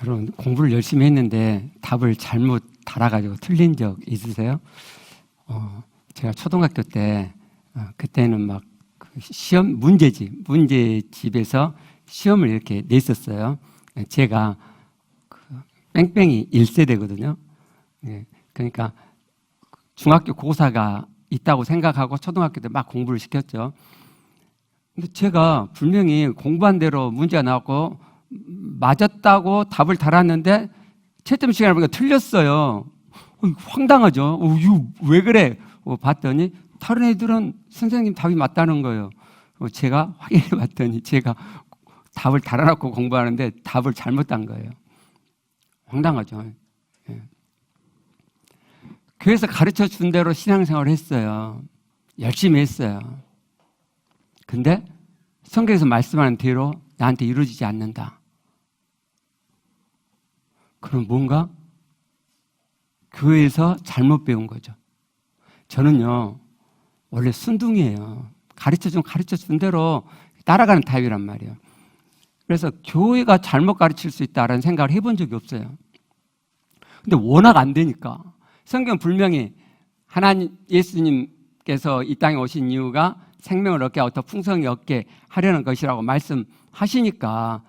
여러분, 공부를 열심히 했는데 답을 잘못 달아가지고 틀린 적 있으세요? 제가 초등학교 때 그때는 막 그 시험 문제집에서 시험을 이렇게 냈었어요. 제가 그 뺑뺑이 1세대거든요. 그러니까 중학교 고사가 있다고 생각하고 초등학교 때 막 공부를 시켰죠. 근데 제가 분명히 공부한 대로 문제가 나왔고 맞았다고 답을 달았는데 채점 시간을 보니까 틀렸어요. 황당하죠. 이거 왜 그래? 봤더니 다른 애들은 선생님 답이 맞다는 거예요. 제가 확인해 봤더니 제가 답을 달아놓고 공부하는데 답을 잘못 단 거예요. 황당하죠. 교회에서 가르쳐 준 대로 신앙생활을 했어요. 열심히 했어요. 근데 성경에서 말씀하는 대로 나한테 이루어지지 않는다. 그럼 뭔가 교회에서 잘못 배운 거죠. 저는요, 원래 순둥이에요. 가르쳐 준 대로 따라가는 타입이란 말이에요. 그래서 교회가 잘못 가르칠 수 있다라는 생각을 해본 적이 없어요. 근데 워낙 안 되니까. 성경 분명히 하나님, 예수님께서 이 땅에 오신 이유가 생명을 얻게 하고 더 풍성히 얻게 하려는 것이라고 말씀하시니까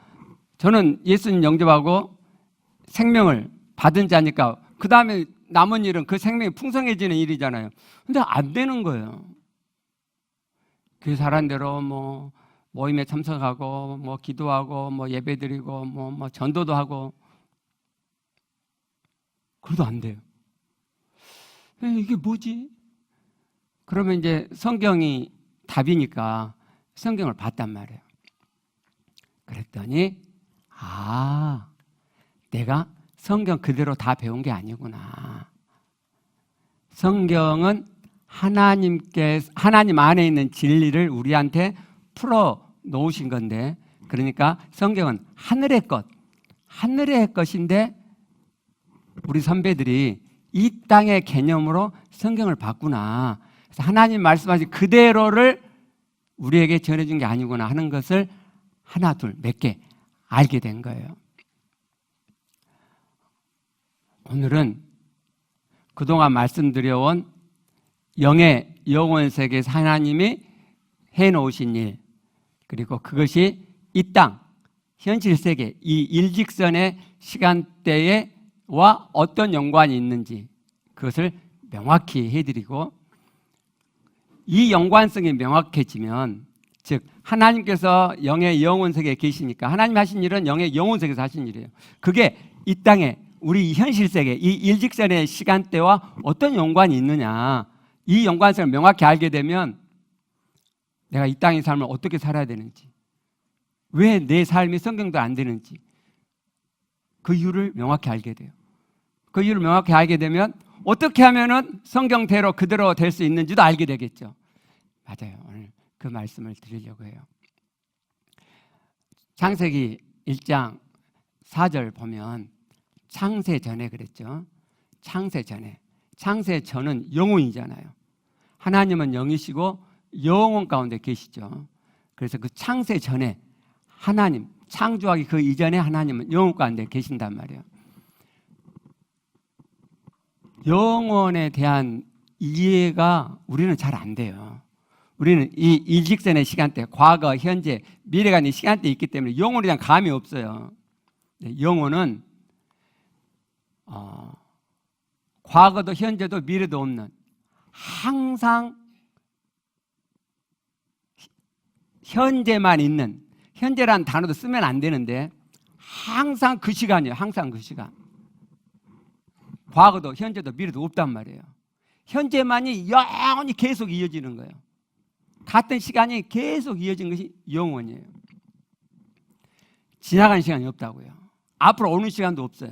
저는 예수님 영접하고 생명을 받은 자니까 그 다음에 남은 일은 그 생명이 풍성해지는 일이잖아요. 근데 안 되는 거예요. 그 사람 대로 뭐 모임에 참석하고 뭐 기도하고 뭐 예배드리고 뭐 전도도 하고 그래도 안 돼요. 이게 뭐지? 그러면 이제 성경이 답이니까 성경을 봤단 말이에요. 그랬더니 내가 성경 그대로 다 배운 게 아니구나. 성경은 하나님 안에 있는 진리를 우리한테 풀어 놓으신 건데, 그러니까 성경은 하늘의 것인데 우리 선배들이 이 땅의 개념으로 성경을 봤구나. 그래서 하나님 말씀하신 그대로를 우리에게 전해준 게 아니구나 하는 것을 하나, 둘, 몇 개 알게 된 거예요. 오늘은 그동안 말씀드려온 영의 영혼 세계에서 하나님이 해놓으신 일, 그리고 그것이 이 땅, 현실 세계, 이 일직선의 시간대와 어떤 연관이 있는지 그것을 명확히 해드리고, 이 연관성이 명확해지면, 즉 하나님께서 영의 영혼 세계에 계시니까 하나님 하신 일은 영의 영혼 세계에서 하신 일이에요. 그게 이 땅에 우리 현실 세계, 이 일직선의 시간대와 어떤 연관이 있느냐, 이 연관성을 명확히 알게 되면 내가 이 땅의 삶을 어떻게 살아야 되는지, 왜 내 삶이 성경도 안 되는지 그 이유를 명확히 알게 돼요. 그 이유를 명확히 알게 되면 어떻게 하면은 성경대로 그대로 될 수 있는지도 알게 되겠죠. 맞아요. 오늘 그 말씀을 드리려고 해요. 창세기 1장 4절 보면 창세 전에 그랬죠. 창세 전에. 창세 전은 영혼이잖아요. 하나님은 영이시고 영혼 가운데 계시죠. 그래서 그 창세 전에 하나님, 창조하기 그 이전에 하나님은 영혼 가운데 계신단 말이에요. 영혼에 대한 이해가 우리는 잘 안 돼요. 우리는 이 일직선의 시간대, 과거, 현재, 미래가 있는 시간대에 있기 때문에 영혼에 대한 감이 없어요. 영혼은 과거도 현재도 미래도 없는, 항상 현재만 있는, 현재라는 단어도 쓰면 안 되는데 항상 그 시간이에요. 항상 그 시간. 과거도 현재도 미래도 없단 말이에요. 현재만이 영원히 계속 이어지는 거예요. 같은 시간이 계속 이어진 것이 영원이에요. 지나간 시간이 없다고요. 앞으로 오는 시간도 없어요.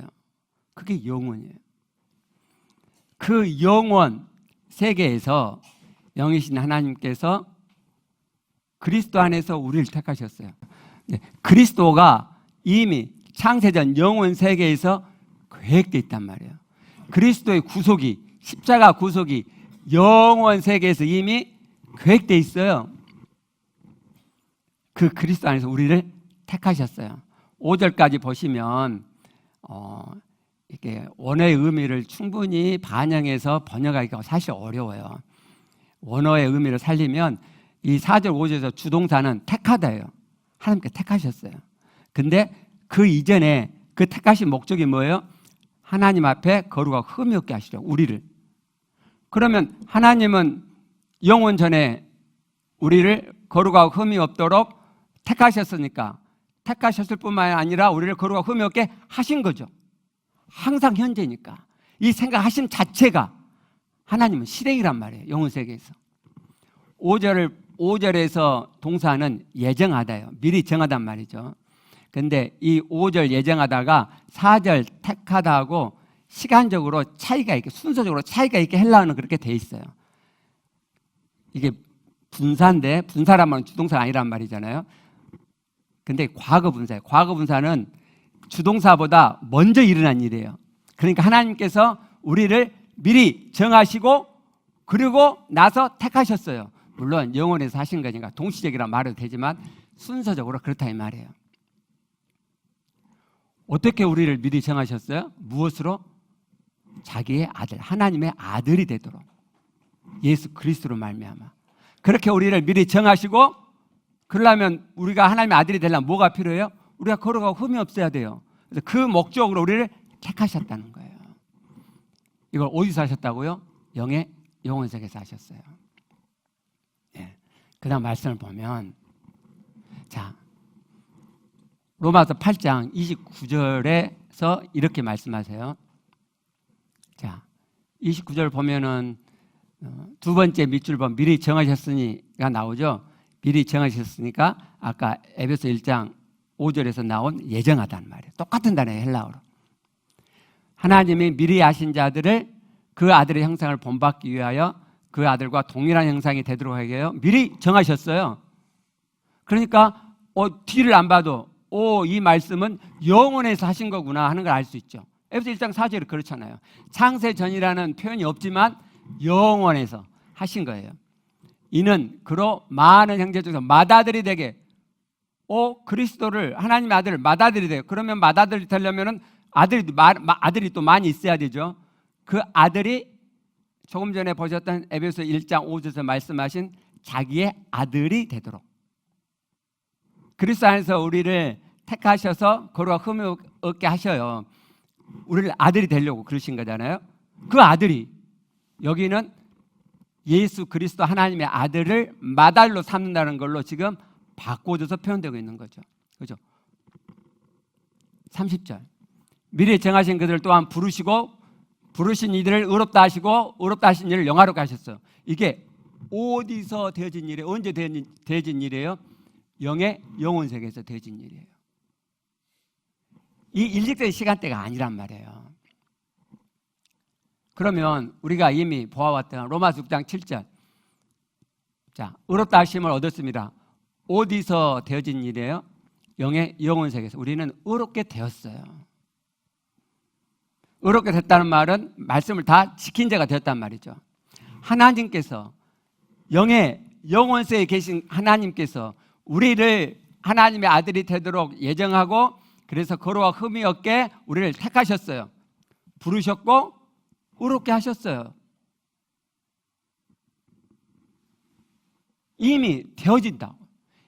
그게 영원이에요. 그 영원 세계에서 영이신 하나님께서 그리스도 안에서 우리를 택하셨어요. 그리스도가 이미 창세전 영원 세계에서 계획되어 있단 말이에요. 그리스도의 구속이, 십자가 구속이 영원 세계에서 이미 계획되어 있어요. 그 그리스도 안에서 우리를 택하셨어요. 5절까지 보시면 이게 원어의 의미를 충분히 반영해서 번역하기가 사실 어려워요. 원어의 의미를 살리면 이 4절 5절에서 주동사는 택하다예요. 하나님께 택하셨어요. 근데 그 이전에 그 택하신 목적이 뭐예요? 하나님 앞에 거룩하고 흠이 없게 하시려고, 우리를. 그러면 하나님은 영원 전에 우리를 거룩하고 흠이 없도록 택하셨으니까, 택하셨을 뿐만 아니라 우리를 거룩하고 흠이 없게 하신 거죠. 항상 현재니까. 이 생각하심 자체가 하나님은 실행이란 말이에요. 영혼 세계에서. 5절에서 동사는 예정하다요. 미리 정하단 말이죠. 근데 이 5절 예정하다가 4절 택하다하고 시간적으로 차이가 있게, 순서적으로 차이가 있게 헬라어는 그렇게 돼 있어요. 이게 분사인데, 분사란 말은 주동사가 아니란 말이잖아요. 근데 과거 분사예요. 과거 분사는 주동사보다 먼저 일어난 일이에요. 그러니까 하나님께서 우리를 미리 정하시고 그리고 나서 택하셨어요. 물론 영혼에서 하신 거니까 동시적이라 말해도 되지만 순서적으로 그렇다 이 말이에요. 어떻게 우리를 미리 정하셨어요? 무엇으로? 자기의 아들, 하나님의 아들이 되도록, 예수 그리스도로 말미암아. 그렇게 우리를 미리 정하시고, 그러려면 우리가 하나님의 아들이 되려면 뭐가 필요해요? 우리가 거룩하고 흠이 없어야 돼요. 그래서 그 목적으로 우리를 택하셨다는 거예요. 이걸 어디서 하셨다고요? 영혼 세계에서 하셨어요. 예. 그 다음 말씀을 보면, 자, 로마서 8장 29절에서 이렇게 말씀하세요. 자, 29절 보면은 두 번째 밑줄 보면 미리 정하셨으니가 나오죠. 미리 정하셨으니까 아까 에베소 1장 5절에서 나온 예정하다는 말이에요. 똑같은 단어예요, 헬라어로. 하나님이 미리 아신 자들을 그 아들의 형상을 본받기 위하여 그 아들과 동일한 형상이 되도록 하게 해요. 미리 정하셨어요. 그러니까 뒤를 안 봐도 이 말씀은 영원에서 하신 거구나 하는 걸 알 수 있죠. 에베소 1장 4절이 그렇잖아요. 창세 전이라는 표현이 없지만 영원에서 하신 거예요. 이는 그로 많은 형제 중에서 맏아들이 되게, 그리스도를, 하나님의 아들을 맏아들이 되게. 그러면 맏아들이 되려면은 아들이 또 많이 있어야 되죠. 그 아들이 조금 전에 보셨던 에베소 1장 5절에서 말씀하신 자기의 아들이 되도록, 그리스도 안에서 우리를 택하셔서 거룩하고 흠이 없게 하셔요. 우리를 아들이 되려고 그러신 거잖아요. 그 아들이, 여기는 예수 그리스도 하나님의 아들을 맏아들로 삼는다는 걸로 지금 바꿔줘서 표현되고 있는 거죠. 그죠? 30절. 미리 정하신 그들을 또한 부르시고 부르신 이들을 의롭다 하시고 의롭다 하신 이를 영화롭게 하셨어요. 이게 어디서 되어진 일이에요? 언제 되어진 일이에요? 영혼 세계에서 되어진 일이에요. 이 일직적인 시간대가 아니란 말이에요. 그러면 우리가 이미 보아왔던 로마서 6장 7절, 자, 의롭다 하심을 얻었습니다. 어디서 되어진 일이에요? 영혼 세계에서 우리는 의롭게 되었어요. 의롭게 됐다는 말은 말씀을 다 지킨 자가 되었단 말이죠. 하나님께서, 영혼 세계에 계신 하나님께서 우리를 하나님의 아들이 되도록 예정하고, 그래서 거룩하고 흠이 없게 우리를 택하셨어요. 부르셨고 의롭게 하셨어요. 이미 되어진다고.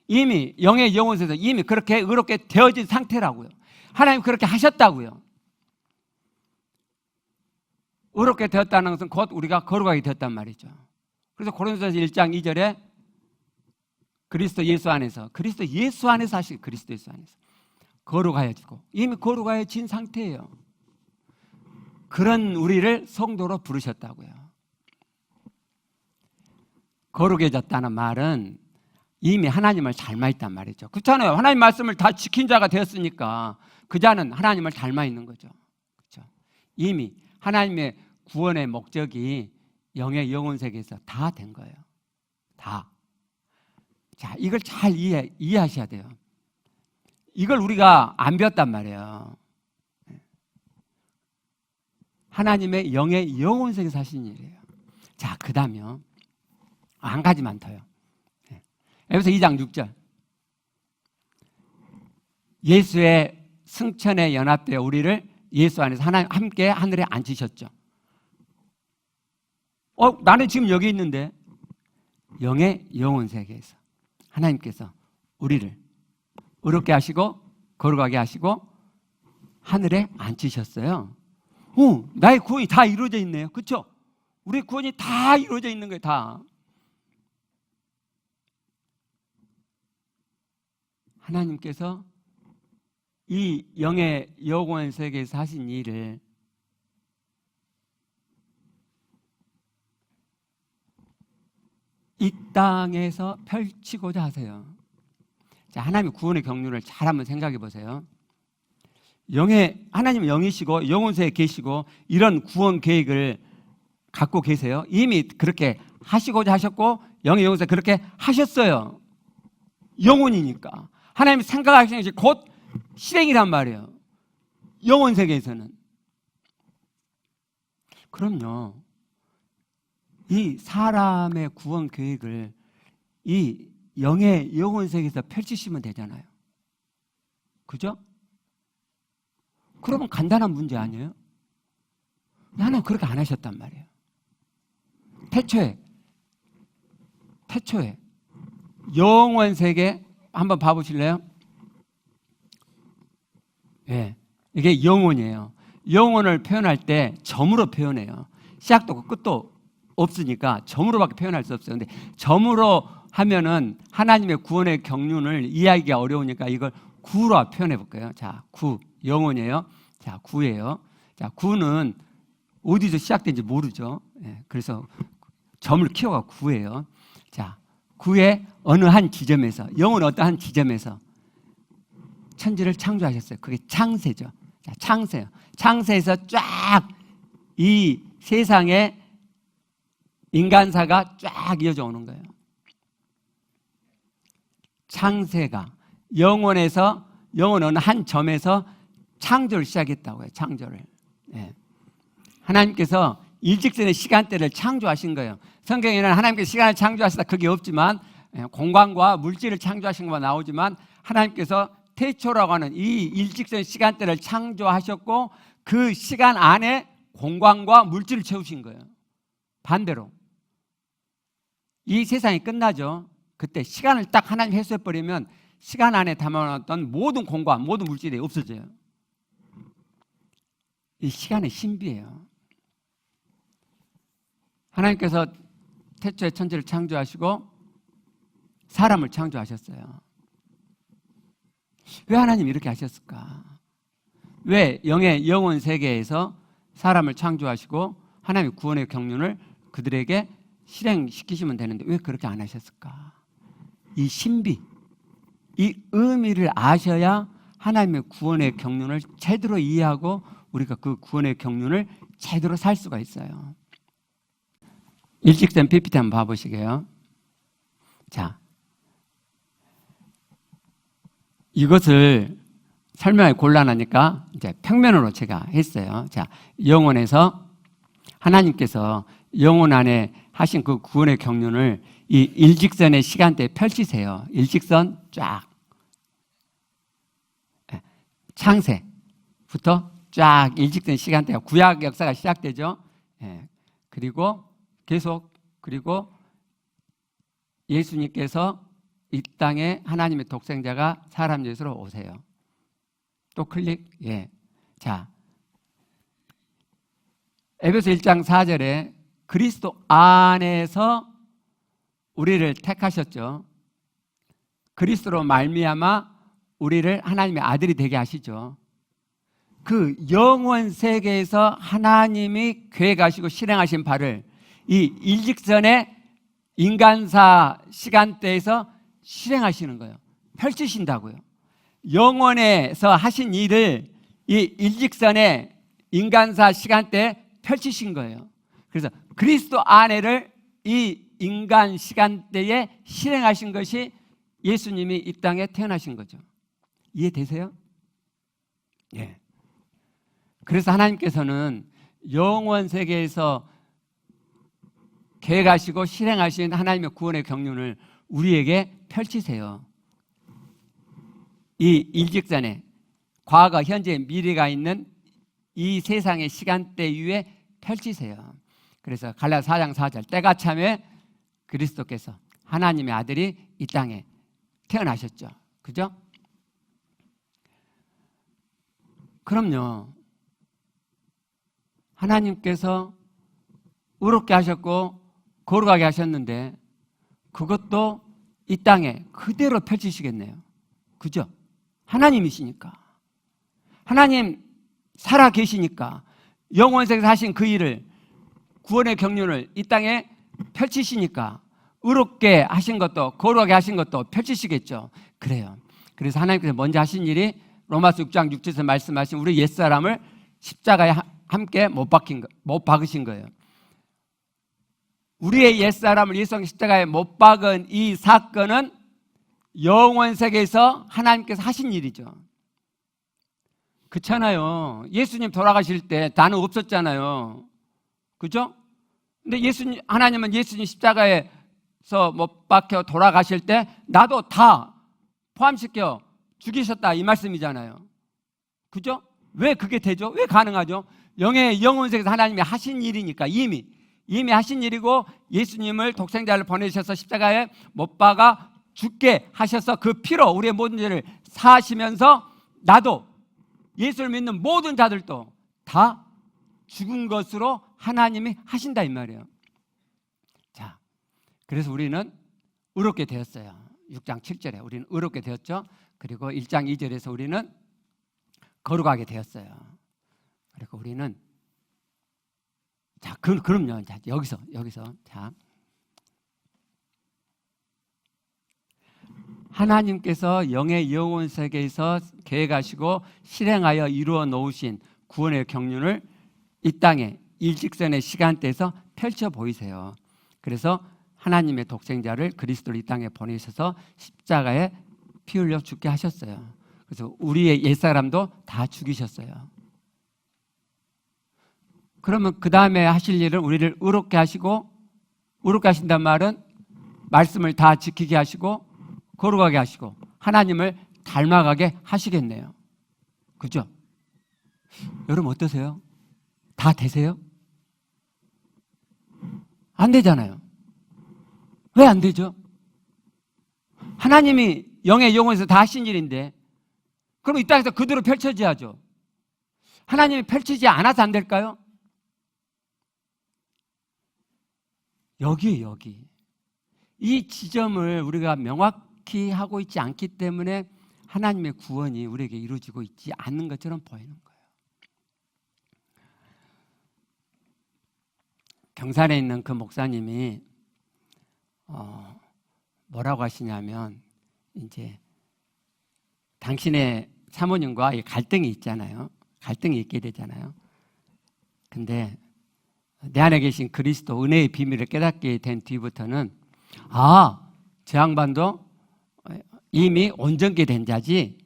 이미 영혼에서 이미 그렇게 의롭게 되어진 상태라고요. 하나님 그렇게 하셨다고요. 의롭게 되었다는 것은 곧 우리가 거룩하게 되었단 말이죠. 그래서 고린도전서 1장 2절에 그리스도 예수 안에서 하시고, 그리스도 예수 안에서 거룩하여지고, 이미 거룩하여진 상태예요. 그런 우리를 성도로 부르셨다고요. 거룩해졌다는 말은 이미 하나님을 닮아 있단 말이죠. 그렇잖아요. 하나님 말씀을 다 지킨 자가 되었으니까 그 자는 하나님을 닮아 있는 거죠. 그렇죠? 이미 하나님의 구원의 목적이 영혼 세계에서 다 된 거예요. 다. 자, 이걸 잘 이해하셔야 돼요. 이걸 우리가 안 배웠단 말이에요. 하나님의 영혼 세계에서 하신 일이에요. 자, 그 다음에요. 한 가지만 더요. 에베소 2장 6절. 예수의 승천에 연합되어 우리를 예수 안에서 하나님 함께 하늘에 앉으셨죠. 나는 지금 여기 있는데 영의 영혼 세계에서 하나님께서 우리를 의롭게 하시고 거룩하게 하시고 하늘에 앉히셨어요. 나의 구원이 다 이루어져 있네요. 그렇죠? 우리 구원이 다 이루어져 있는 거예요. 다. 하나님께서 이 영의 영혼 세계에서 하신 일을 이 땅에서 펼치고자 하세요. 자, 하나님의 구원의 경륜을 잘 한번 생각해 보세요. 하나님은 영이시고 영혼세에 계시고 이런 구원 계획을 갖고 계세요. 이미 그렇게 하시고자 하셨고 영의 영혼세 그렇게 하셨어요. 영혼이니까. 하나님이 생각하시는 것이 곧 실행이란 말이에요. 영혼 세계에서는. 그럼요. 이 사람의 구원 계획을 이 영의 영혼 세계에서 펼치시면 되잖아요. 그죠? 그러면 간단한 문제 아니에요? 나는 그렇게 안 하셨단 말이에요. 태초에 영혼 세계 한번 봐보실래요? 예, 이게 영혼이에요. 영혼을 표현할 때 점으로 표현해요. 시작도 없고 끝도 없으니까 점으로밖에 표현할 수 없어요. 근데 점으로 하면은 하나님의 구원의 경륜을 이해하기가 어려우니까 이걸 구로 표현해 볼게요. 자, 구 영혼이에요. 자, 구예요. 자, 구는 어디서 시작된지 모르죠. 예, 그래서 점을 키워가 구예요. 자, 구의 어느 한 지점에서 영혼 어떤 한 지점에서 천지를 창조하셨어요. 그게 창세죠. 자, 창세요. 창세에서 쫙 이 세상에 인간사가 쫙 이어져 오는 거예요. 창세가 영혼 어느 한 점에서 창조를 시작했다고 해요. 창조를. 예. 하나님께서 일직선의 시간대를 창조하신 거예요. 성경에는 하나님께서 시간을 창조하시다 그게 없지만 공간과 물질을 창조하신 것만 나오지만 하나님께서 태초라고 하는 이 일직선 시간대를 창조하셨고 그 시간 안에 공간과 물질을 채우신 거예요. 반대로 이 세상이 끝나죠. 그때 시간을 딱 하나님 해소해버리면 시간 안에 담아놨던 모든 공간, 모든 물질이 없어져요. 이 시간의 신비예요. 하나님께서 태초에 천지를 창조하시고 사람을 창조하셨어요. 왜 하나님이 이렇게 하셨을까? 왜 영의 영혼 세계에서 사람을 창조하시고 하나님의 구원의 경륜을 그들에게 실행시키시면 되는데 왜 그렇게 안 하셨을까? 이 신비, 이 의미를 아셔야 하나님의 구원의 경륜을 제대로 이해하고 우리가 그 구원의 경륜을 제대로 살 수가 있어요. 일직선 PPT 한번 봐보시게요. 자, 이것을 설명하기 곤란하니까 이제 평면으로 제가 했어요. 자, 영혼에서 하나님께서 영혼 안에 하신 그 구원의 경륜을 이 일직선의 시간대에 펼치세요. 일직선 쫙. 창세부터 쫙 일직선 시간대가 구약 역사가 시작되죠. 그리고 계속 그리고 예수님께서 이 땅에 하나님의 독생자가 사람 예수로 오세요. 또 클릭. 예. 자, 에베소 1장 4절에 그리스도 안에서 우리를 택하셨죠. 그리스도로 말미암아 우리를 하나님의 아들이 되게 하시죠. 그 영원 세계에서 하나님이 계획하시고 실행하신 바를 이 일직선의 인간사 시간대에서 실행하시는 거예요. 펼치신다고요. 영원에서 하신 일을 이 일직선의 인간사 시간대에 펼치신 거예요. 그래서 그리스도 안에를 이 인간 시간대에 실행하신 것이 예수님이 이 땅에 태어나신 거죠. 이해되세요? 예. 그래서 하나님께서는 영원 세계에서 계획하시고 실행하신 하나님의 구원의 경륜을 우리에게 펼치세요. 이 일직선에 과거, 현재, 미래가 있는 이 세상의 시간대 위에 펼치세요. 그래서 갈라디아 4장 4절 때가 참에 그리스도께서 하나님의 아들이 이 땅에 태어나셨죠. 그죠? 그럼요. 하나님께서 의롭게 하셨고 거룩하게 하셨는데 그것도 이 땅에 그대로 펼치시겠네요. 그죠? 하나님이시니까. 하나님 살아 계시니까 영원세계에서 하신 그 일을 구원의 경륜을 이 땅에 펼치시니까 의롭게 하신 것도 거룩하게 하신 것도 펼치시겠죠. 그래요. 그래서 하나님께서 먼저 하신 일이 로마서 6장 6절에서 말씀하신 우리 옛사람을 십자가에 함께 못 박으신 거예요. 우리의 옛사람을 예수 십자가에 못 박은 이 사건은 영원세계에서 하나님께서 하신 일이죠. 그렇잖아요. 예수님 돌아가실 때 나는 없었잖아요. 그죠? 근데 하나님은 예수님 십자가에서 못 박혀 돌아가실 때 나도 다 포함시켜 죽이셨다 이 말씀이잖아요. 그죠? 왜 그게 되죠? 왜 가능하죠? 영원세계에서 하나님이 하신 일이니까 이미 하신 일이고 예수님을 독생자를 보내셔서 십자가에 못 박아 죽게 하셔서 그 피로 우리의 모든 죄를 사하시면서 나도 예수를 믿는 모든 자들도 다 죽은 것으로 하나님이 하신다 이 말이에요. 자, 그래서 우리는 의롭게 되었어요. 6장 7절에 우리는 의롭게 되었죠. 그리고 1장 2절에서 우리는 거룩하게 되었어요. 그리고 우리는 자, 그럼요. 자, 여기서 자, 하나님께서 영의 영원 세계에서 계획하시고 실행하여 이루어 놓으신 구원의 경륜을 이 땅에 일직선의 시간대에서 펼쳐 보이세요. 그래서 하나님의 독생자를 그리스도를 이 땅에 보내셔서 십자가에 피 흘려 죽게 하셨어요. 그래서 우리의 옛사람도 다 죽이셨어요. 그러면 그 다음에 하실 일은 우리를 의롭게 하시고, 의롭게 하신단 말은 말씀을 다 지키게 하시고 거룩하게 하시고 하나님을 닮아가게 하시겠네요. 그죠? 여러분 어떠세요? 다 되세요? 안 되잖아요. 왜 안 되죠? 하나님이 영의 영혼에서 다 하신 일인데 그럼 이 땅에서 그대로 펼쳐져야죠. 하나님이 펼치지 않아서 안 될까요? 여기 이 지점을 우리가 명확히 하고 있지 않기 때문에 하나님의 구원이 우리에게 이루어지고 있지 않는 것처럼 보이는 거예요. 경산에 있는 그 목사님이 뭐라고 하시냐면 이제 당신의 사모님과 갈등이 있잖아요. 갈등이 있게 되잖아요. 근데 내 안에 계신 그리스도 은혜의 비밀을 깨닫게 된 뒤부터는 저 양반도 이미 온전케 된 자지.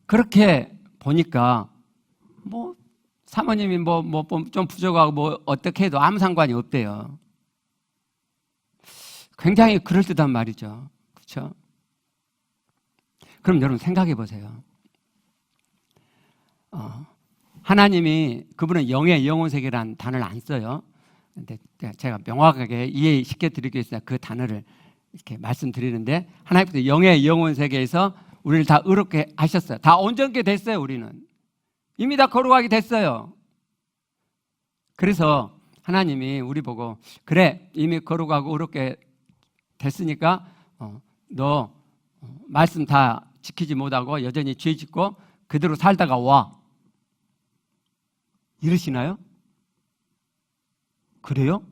그렇게 보니까 뭐 사모님이 좀 부족하고 뭐 어떻게 해도 아무 상관이 없대요. 굉장히 그럴듯한 말이죠. 그렇죠? 그럼 여러분 생각해 보세요. 하나님이 그분은 영의 영혼 세계라는 단어를 안 써요. 근데 제가 명확하게 이해시켜 드리기 위해서 그 단어를 이렇게 말씀드리는데 하나님께서 영의 영혼 세계에서 우리를 다 의롭게 하셨어요. 다 온전케 됐어요. 우리는 이미 다 거룩하게 됐어요. 그래서 하나님이 우리 보고 그래 이미 거룩하고 의롭게 됐으니까 너 말씀 다 지키지 못하고 여전히 죄 짓고 그대로 살다가 와. 이러시나요? 그래요?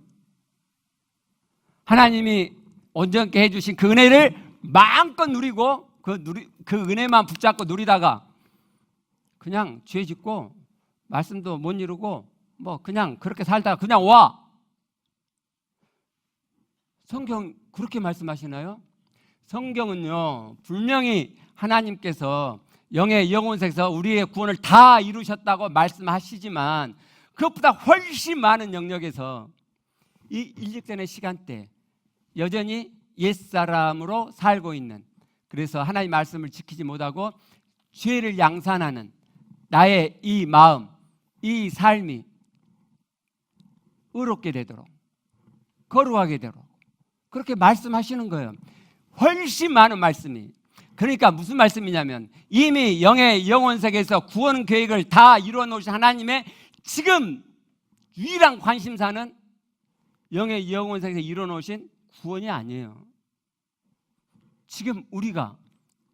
하나님이 온전케 해주신 그 은혜를 마음껏 누리고 그 은혜만 붙잡고 누리다가 그냥 죄 짓고 말씀도 못 이루고 뭐 그냥 그렇게 살다가 그냥 와. 성경 그렇게 말씀하시나요? 성경은요 분명히 하나님께서 영의 영혼세에서 우리의 구원을 다 이루셨다고 말씀하시지만 그것보다 훨씬 많은 영역에서 이 일직선의 시간대 여전히 옛사람으로 살고 있는, 그래서 하나님의 말씀을 지키지 못하고 죄를 양산하는 나의 이 마음, 이 삶이 의롭게 되도록, 거룩하게 되도록 그렇게 말씀하시는 거예요. 훨씬 많은 말씀이. 그러니까 무슨 말씀이냐면 이미 영의 영혼세계에서 구원 계획을 다 이루어 놓으신 하나님의 지금 유일한 관심사는 영의 영혼세계에서 이루어 놓으신 구원이 아니에요. 지금 우리가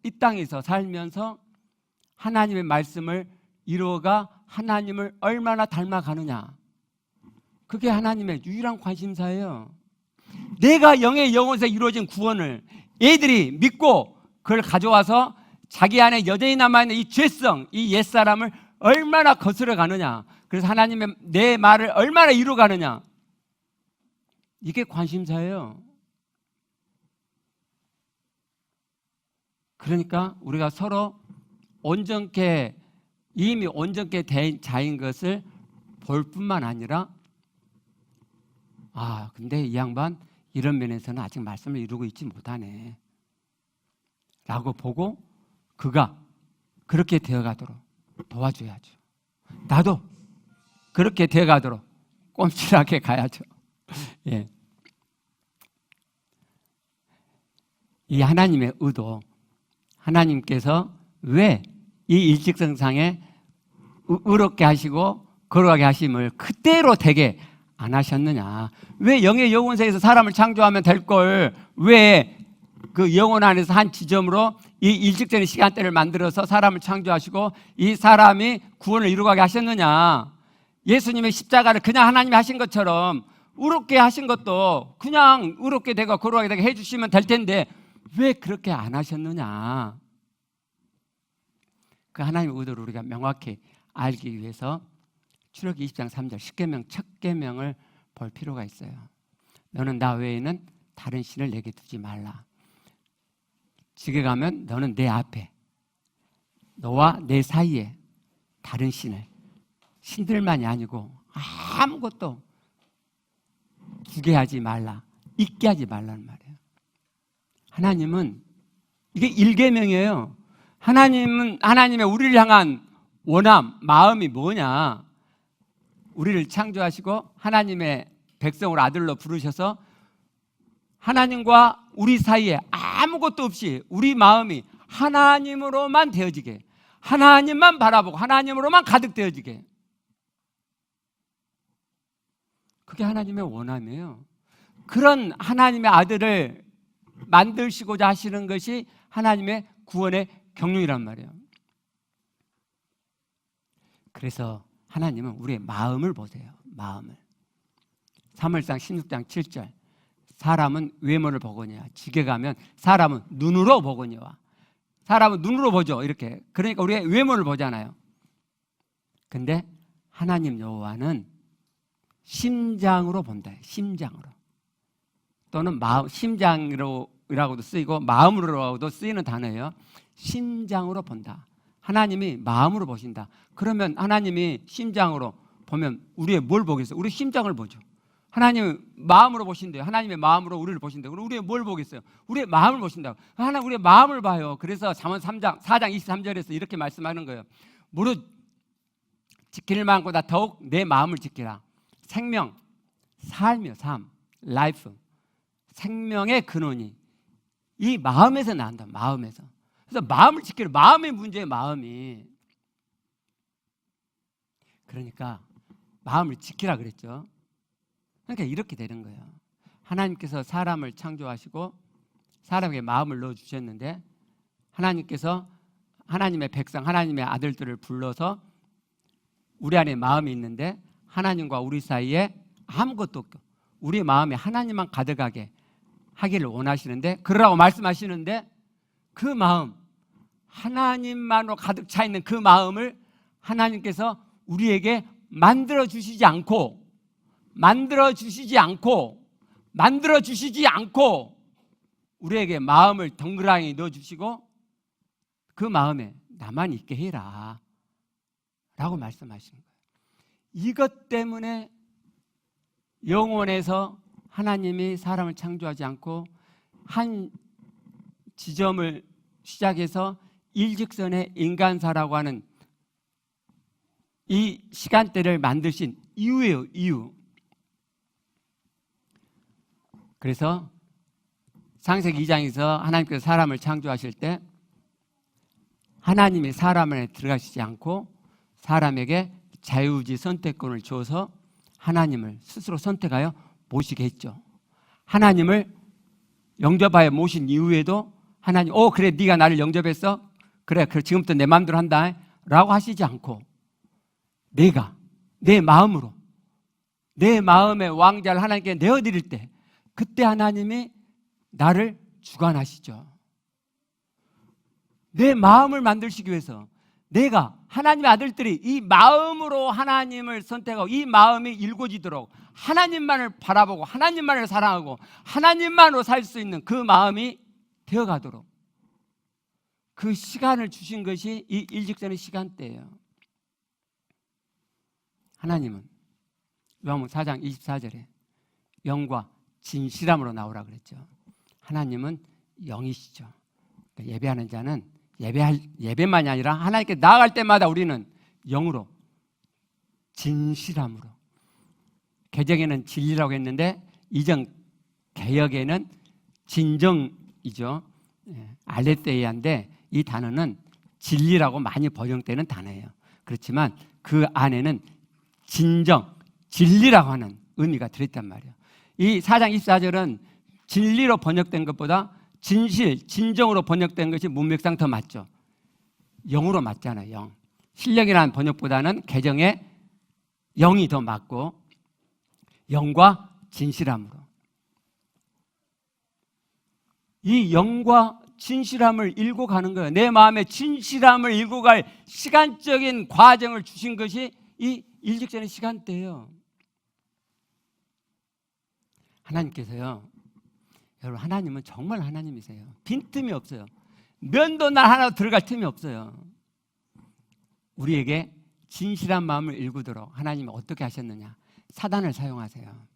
이 땅에서 살면서 하나님의 말씀을 이루어가 하나님을 얼마나 닮아가느냐, 그게 하나님의 유일한 관심사예요. 내가 영의 영혼에서 이루어진 구원을 애들이 믿고 그걸 가져와서 자기 안에 여전히 남아있는 이 죄성, 이 옛사람을 얼마나 거스러 가느냐, 그래서 하나님의 내 말을 얼마나 이루어가느냐, 이게 관심사예요. 그러니까 우리가 서로 온전케, 이미 온전케 된 자인 것을 볼 뿐만 아니라 근데 이 양반 이런 면에서는 아직 말씀을 이루고 있지 못하네 라고 보고 그가 그렇게 되어가도록 도와줘야죠. 나도 그렇게 되어가도록 꼼실하게 가야죠. 예. 이 하나님의 의도, 하나님께서 왜 이 일직선상에 의롭게 하시고 거룩하게 하심을 그대로 되게 안 하셨느냐, 왜 영의 영혼세에서 사람을 창조하면 될 걸 왜 그 영혼 안에서 한 지점으로 이 일직선의 시간대를 만들어서 사람을 창조하시고 이 사람이 구원을 이루게 하셨느냐. 예수님의 십자가를 그냥 하나님이 하신 것처럼 의롭게 하신 것도 그냥 의롭게 되고 거룩하게 되게 해주시면 될 텐데 왜 그렇게 안 하셨느냐. 그 하나님의 의도를 우리가 명확히 알기 위해서 출애굽기 20장 3절 10계명 첫 계명을 볼 필요가 있어요. 너는 나 외에는 다른 신을 내게 두지 말라. 지게 가면 너는 내 앞에, 너와 내 사이에 다른 신을, 신들만이 아니고 아무것도 두게 하지 말라, 있게 하지 말라는 말이에요. 하나님은 이게 1계명이에요. 하나님은 하나님의 우리를 향한 원함, 마음이 뭐냐? 우리를 창조하시고 하나님의 백성으로 아들로 부르셔서 하나님과 우리 사이에 아무것도 없이 우리 마음이 하나님으로만 되어지게, 하나님만 바라보고 하나님으로만 가득 되어지게, 그게 하나님의 원함이에요. 그런 하나님의 아들을 만드시고자 하시는 것이 하나님의 구원의 경륜이란 말이에요. 그래서 하나님은 우리의 마음을 보세요. 마음을. 사무엘상 16장 7절 사람은 외모를 보거니와 지게 가면 사람은 눈으로 보거니와. 사람은 눈으로 보죠. 이렇게. 그러니까 우리의 외모를 보잖아요. 근데 하나님 여호와는 심장으로 본다. 심장으로. 또는 마음, 심장이라고도 쓰이고 마음으로도 쓰이는 단어예요. 심장으로 본다. 하나님이 마음으로 보신다. 그러면 하나님이 심장으로 보면 우리의 뭘 보겠어요? 우리 심장을 보죠. 하나님은 마음으로 보신대요. 하나님의 마음으로 우리를 보신대요. 그럼 우리의 뭘 보겠어요? 우리의 마음을 보신다고. 하나님 우리의 마음을 봐요. 그래서 잠언 4장 23절에서 이렇게 말씀하는 거예요. 무릇 지킬 만보다 더욱 내 마음을 지키라. 생명, 삶이요, 삶, 라이프. 생명의 근원이 이 마음에서 난다. 마음에서. 그래서 마음을 지키는, 마음의 문제예요. 마음이. 그러니까 마음을 지키라 그랬죠. 그러니까 이렇게 되는 거예요. 하나님께서 사람을 창조하시고 사람에게 마음을 넣어주셨는데 하나님께서 하나님의 백성, 하나님의 아들들을 불러서 우리 안에 마음이 있는데 하나님과 우리 사이에 아무것도 없고 우리 마음에 하나님만 가득하게 하기를 원하시는데, 그러라고 말씀하시는데 그 마음, 하나님만으로 가득 차 있는 그 마음을 하나님께서 우리에게 만들어 주시지 않고 우리에게 마음을 덩그러니 넣어주시고 그 마음에 나만 있게 해라 라고 말씀하시는 거예요. 이것 때문에 영혼에서 하나님이 사람을 창조하지 않고 한 지점을 시작해서 일직선의 인간사라고 하는 이 시간대를 만드신 이유예요, 이유. 그래서 창세기 2장에서 하나님께서 사람을 창조하실 때 하나님이 사람 안에 들어가시지 않고 사람에게 자유의지 선택권을 줘서 하나님을 스스로 선택하여 모시게 했죠. 하나님을 영접하여 모신 이후에도 하나님, 그래 네가 나를 영접했어? 그래 지금부터 내 마음대로 한다 라고 하시지 않고 내가 내 마음으로 내 마음의 왕자를 하나님께 내어드릴 때 그때 하나님이 나를 주관하시죠. 내 마음을 만들시기 위해서 내가 하나님의 아들들이 이 마음으로 하나님을 선택하고 이 마음이 일궈지도록 하나님만을 바라보고 하나님만을 사랑하고 하나님만으로 살 수 있는 그 마음이 되어가도록 그 시간을 주신 것이 이 일직선의 시간대예요. 하나님은 요한복음 4장 24절에 영과 진실함으로 나오라 그랬죠. 하나님은 영이시죠. 그러니까 예배하는 자는 예배만이 아니라 하나님께 나아갈 때마다 우리는 영으로 진실함으로, 개정에는 진리라고 했는데 이전 개역에는 진정이죠. 알레테이아인데 이 단어는 진리라고 많이 번역되는 단어예요. 그렇지만 그 안에는 진정, 진리라고 하는 의미가 들어있단 말이에요. 이 4장 24절은 진리로 번역된 것보다 진실, 진정으로 번역된 것이 문맥상 더 맞죠. 영으로 맞잖아요. 영. 신령이라는 번역보다는 개정에 영이 더 맞고 영과 진실함으로. 이 영과 진실함을 일고 가는 거예요. 내 마음의 진실함을 일고 갈 시간적인 과정을 주신 것이 이 일직선의 시간대예요. 하나님께서요, 여러분 하나님은 정말 하나님이세요. 빈틈이 없어요. 면도 날 하나 들어갈 틈이 없어요. 우리에게 진실한 마음을 일구도록 하나님이 어떻게 하셨느냐? 사단을 사용하세요.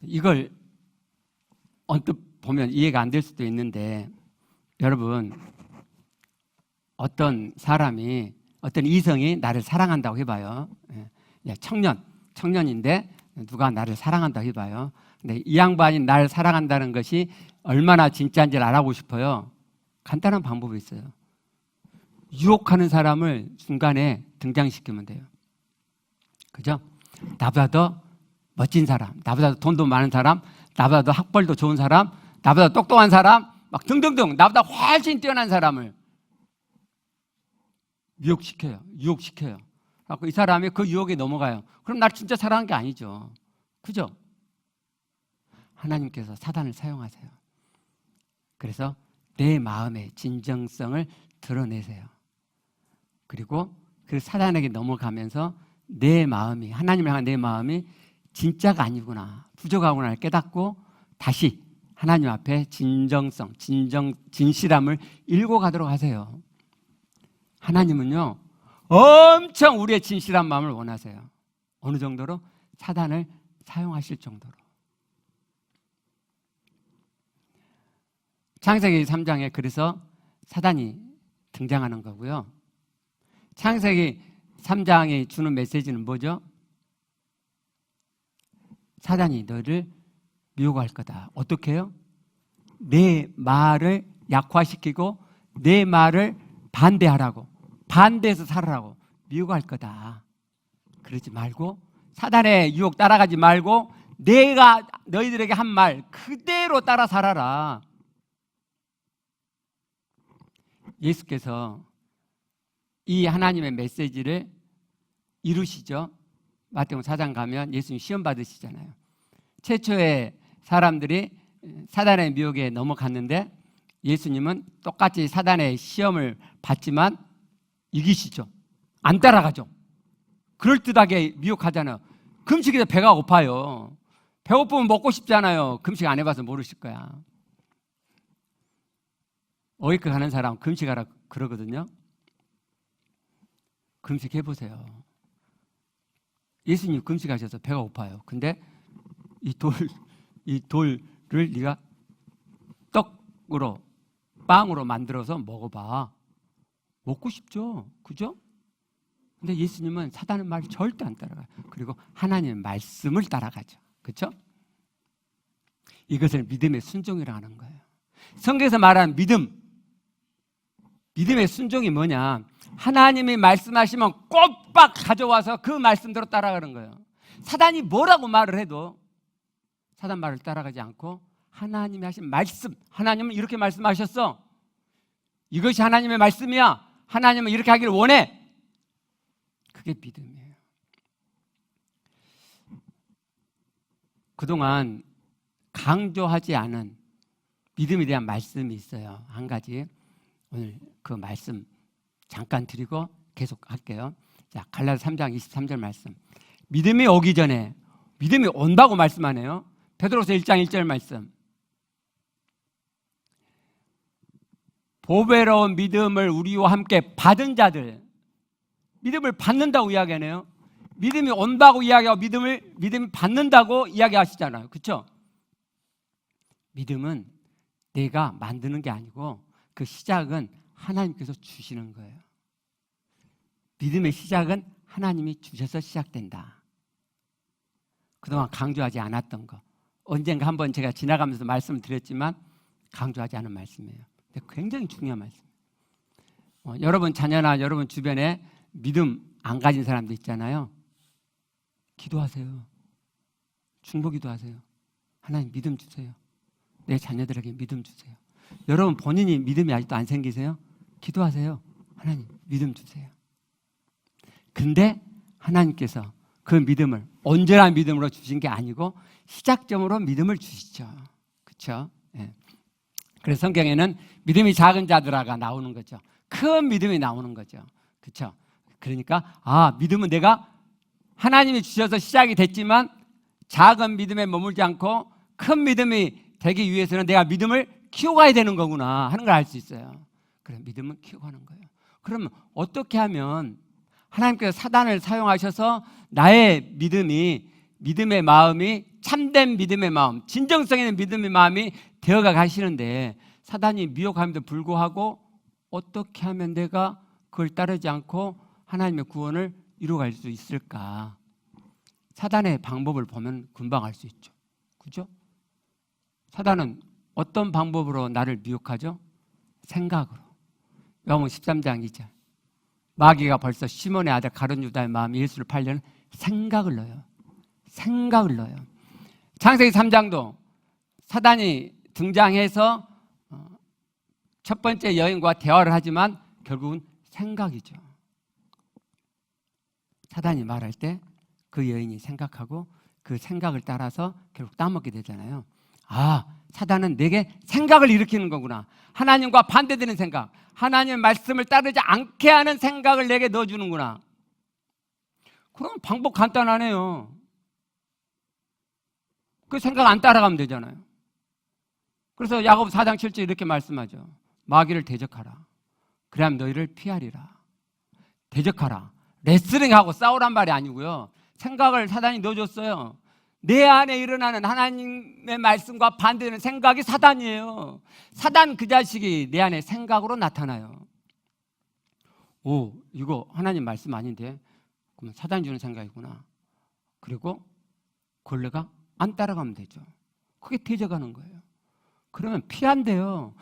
이걸 언뜻 보면 이해가 안 될 수도 있는데 여러분 어떤 사람이 어떤 이성이 나를 사랑한다고 해봐요. 청년인데 누가 나를 사랑한다고 해봐요. 근데 이 양반이 나를 사랑한다는 것이 얼마나 진짜인지를 알아보고 싶어요. 간단한 방법이 있어요. 유혹하는 사람을 중간에 등장시키면 돼요. 그죠? 나보다 더 멋진 사람, 나보다 더 돈도 많은 사람, 나보다 더 학벌도 좋은 사람, 나보다 똑똑한 사람, 막 등등등 나보다 훨씬 뛰어난 사람을 유혹시켜요. 그래서 이 사람이 그 유혹에 넘어가요. 그럼 나를 진짜 사랑한 게 아니죠. 그죠? 하나님께서 사단을 사용하세요. 그래서 내 마음의 진정성을 드러내세요. 그리고 그 사단에게 넘어가면서 내 마음이, 하나님을 향한 내 마음이 진짜가 아니구나, 부족하구나를 깨닫고 다시 하나님 앞에 진정성, 진실함을 일고 가도록 하세요. 하나님은요, 엄청 우리의 진실한 마음을 원하세요. 어느 정도로? 사단을 사용하실 정도로. 창세기 3장에 그래서 사단이 등장하는 거고요. 창세기 3장이 주는 메시지는 뭐죠? 사단이 너를 미혹할 거다. 어떻게 해요? 내 말을 약화시키고 내 말을 반대하라고, 반대해서 살으라고 미혹할 거다. 그러지 말고, 사단의 유혹 따라가지 말고 내가 너희들에게 한 말 그대로 따라 살아라. 예수께서 이 하나님의 메시지를 이루시죠. 마태복음 4장 가면 예수님 시험 받으시잖아요. 최초의 사람들이 사단의 미혹에 넘어갔는데 예수님은 똑같이 사단의 시험을 받지만 이기시죠. 안 따라가죠. 그럴듯하게 미혹하잖아요. 금식에서 배가 고파요. 배고프면 먹고 싶잖아요. 금식 안 해봐서 모르실 거야. 어이크 가는 사람 금식하라 그러거든요. 금식해보세요. 예수님 금식하셔서 배가 고파요. 근데 이 돌을 네가 떡으로, 빵으로 만들어서 먹어봐. 먹고 싶죠. 그죠? 근데 예수님은 사단의 말을 절대 안 따라가요. 그리고 하나님의 말씀을 따라가죠. 그렇죠? 이것을 믿음의 순종이라고 하는 거예요. 성경에서 말하는 믿음의 순종이 뭐냐? 하나님이 말씀하시면 꼬박 가져와서 그 말씀대로 따라가는 거예요. 사단이 뭐라고 말을 해도 사단 말을 따라가지 않고 하나님이 하신 말씀, 하나님은 이렇게 말씀하셨어. 이것이 하나님의 말씀이야. 하나님은 이렇게 하기를 원해. 그게 믿음이에요. 그동안 강조하지 않은 믿음에 대한 말씀이 있어요. 한 가지. 오늘 그 말씀 잠깐 드리고 계속 할게요. 자, 갈라디아 3장 23절 말씀. 믿음이 오기 전에 믿음이 온다고 말씀하네요. 베드로서 1장 1절 말씀. 보배로운 믿음을 우리와 함께 받은 자들, 믿음을 받는다고 이야기하네요. 믿음이 온다고 이야기하고 믿음이 받는다고 이야기하시잖아요. 그렇죠? 믿음은 내가 만드는 게 아니고 그 시작은 하나님께서 주시는 거예요. 믿음의 시작은 하나님이 주셔서 시작된다. 그동안 강조하지 않았던 거. 언젠가 한번 제가 지나가면서 말씀을 드렸지만 강조하지 않은 말씀이에요. 근데 굉장히 중요한 말씀이에요. 여러분 자녀나 여러분 주변에 믿음 안 가진 사람도 있잖아요. 기도하세요. 중보기도 하세요. 하나님 믿음 주세요. 내 자녀들에게 믿음 주세요. 여러분 본인이 믿음이 아직도 안 생기세요? 기도하세요. 하나님 믿음 주세요. 근데 하나님께서 그 믿음을 온전한 믿음으로 주신 게 아니고 시작점으로 믿음을 주시죠. 그렇죠? 네. 그래서 성경에는 믿음이 작은 자들아가 나오는 거죠. 큰 믿음이 나오는 거죠. 그렇죠? 그러니까 믿음은 내가 하나님이 주셔서 시작이 됐지만 작은 믿음에 머물지 않고 큰 믿음이 되기 위해서는 내가 믿음을 키워가야 되는 거구나 하는 걸 알 수 있어요. 그래, 믿음은 키워가는 거예요. 그러면 어떻게 하면 하나님께서 사단을 사용하셔서 나의 믿음의 마음이 참된 믿음의 마음, 진정성 있는 믿음의 마음이 되어가 가시는데 사단이 미혹함에도 불구하고 어떻게 하면 내가 그걸 따르지 않고 하나님의 구원을 이루어갈 수 있을까? 사단의 방법을 보면 금방 알 수 있죠. 그죠? 사단은 어떤 방법으로 나를 미혹하죠? 생각으로. 요한복음 13장 2절. 마귀가 벌써 시몬의 아들 가룟 유다의 마음에 예수를 팔려는 생각을 넣어요. 생각을 넣어요. 창세기 3장도 사단이 등장해서 첫 번째 여인과 대화를 하지만 결국은 생각이죠. 사단이 말할 때 그 여인이 생각하고 그 생각을 따라서 결국 따먹게 되잖아요. 사단은 내게 생각을 일으키는 거구나. 하나님과 반대되는 생각, 하나님의 말씀을 따르지 않게 하는 생각을 내게 넣어주는구나. 그럼 방법 간단하네요. 그 생각 안 따라가면 되잖아요. 그래서 야고보 4장 7절 이렇게 말씀하죠. 마귀를 대적하라. 그래야 너희를 피하리라. 대적하라. 레슬링하고 싸우란 말이 아니고요. 생각을 사단이 넣어줬어요. 내 안에 일어나는 하나님의 말씀과 반대되는 생각이 사단이에요. 사단 그 자식이 내 안에 생각으로 나타나요. 이거 하나님 말씀 아닌데 그러면 사단이 주는 생각이구나. 그리고 그걸 내가 안 따라가면 되죠. 그게 대적하는 거예요. 그러면 피한대요.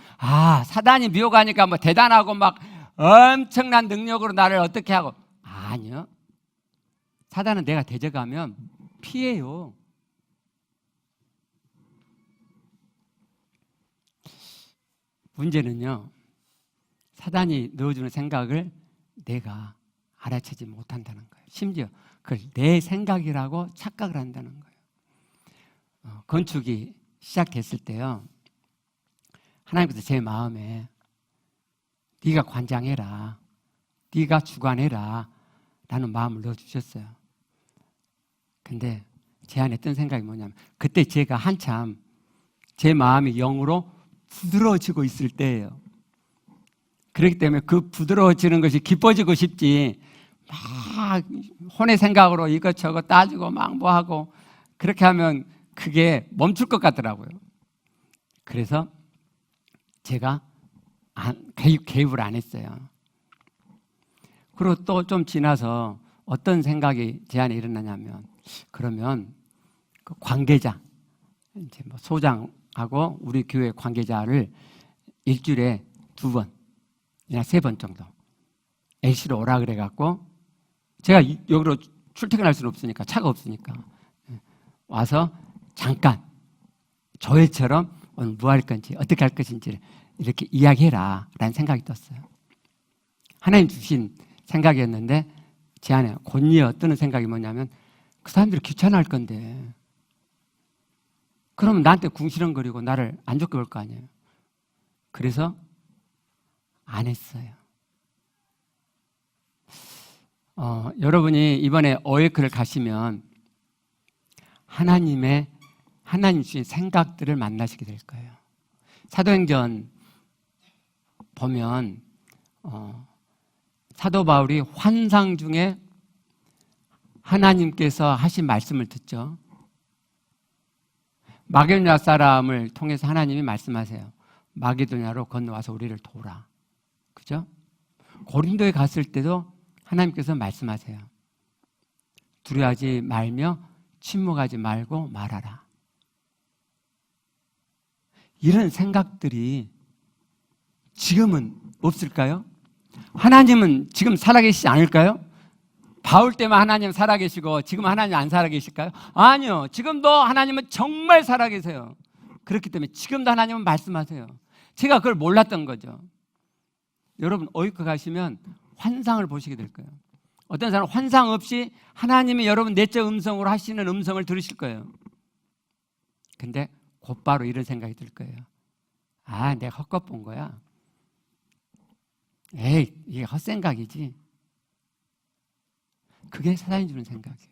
사단이 미혹하니까 뭐 대단하고 막 엄청난 능력으로 나를 어떻게 하고. 아니요. 사단은 내가 대적하면 피해요. 문제는요, 사단이 넣어주는 생각을 내가 알아채지 못한다는 거예요. 심지어 그걸 내 생각이라고 착각을 한다는 거예요. 건축이 시작됐을 때요, 하나님께서 제 마음에 네가 관장해라, 네가 주관해라 라는 마음을 넣어주셨어요. 근데 제 안에 뜬 생각이 뭐냐면 그때 제가 한참 제 마음이 영으로 부드러워지고 있을 때예요. 그렇기 때문에 그 부드러워지는 것이 기뻐지고 싶지 막 혼의 생각으로 이것저것 따지고 막 뭐하고 그렇게 하면 그게 멈출 것 같더라고요. 그래서 제가 개입을 안 했어요. 그리고 또 좀 지나서 어떤 생각이 제 안에 일어나냐면, 그러면 그 관계자, 이제 뭐 소장하고 우리 교회 관계자를 일주일에 2번이나 3번 정도 LC로 오라 그래갖고, 제가 여기로 출퇴근할 수는 없으니까, 차가 없으니까 와서 잠깐 조회처럼 오늘 뭐 할 건지 어떻게 할 것인지 이렇게 이야기해라 라는 생각이 떴어요. 하나님 주신 생각이었는데 제 안에 곧이어 뜨는 생각이 뭐냐면, 그 사람들이 귀찮아할 건데 그러면 나한테 궁시렁거리고 나를 안 좋게 볼 거 아니에요. 그래서 안 했어요. 여러분이 이번에 어웨이크를 가시면 하나님 주신 생각들을 만나시게 될 거예요. 사도행전 보면 사도 바울이 환상 중에 하나님께서 하신 말씀을 듣죠. 마게도냐 사람을 통해서 하나님이 말씀하세요. 마게도냐로 건너와서 우리를 도우라. 그죠? 고린도에 갔을 때도 하나님께서 말씀하세요. 두려워하지 말며 침묵하지 말고 말하라. 이런 생각들이 지금은 없을까요? 하나님은 지금 살아계시지 않을까요? 바울 때만 하나님 살아계시고 지금 하나님 안 살아계실까요? 아니요. 지금도 하나님은 정말 살아계세요. 그렇기 때문에 지금도 하나님은 말씀하세요. 제가 그걸 몰랐던 거죠. 여러분 어이크 가시면 환상을 보시게 될 거예요. 어떤 사람은 환상 없이 하나님이 여러분 내적 음성으로 하시는 음성을 들으실 거예요. 근데 곧바로 이런 생각이 들 거예요. 아, 내가 헛것 본 거야. 에이, 이게 헛생각이지. 그게 사단이 주는 생각이에요.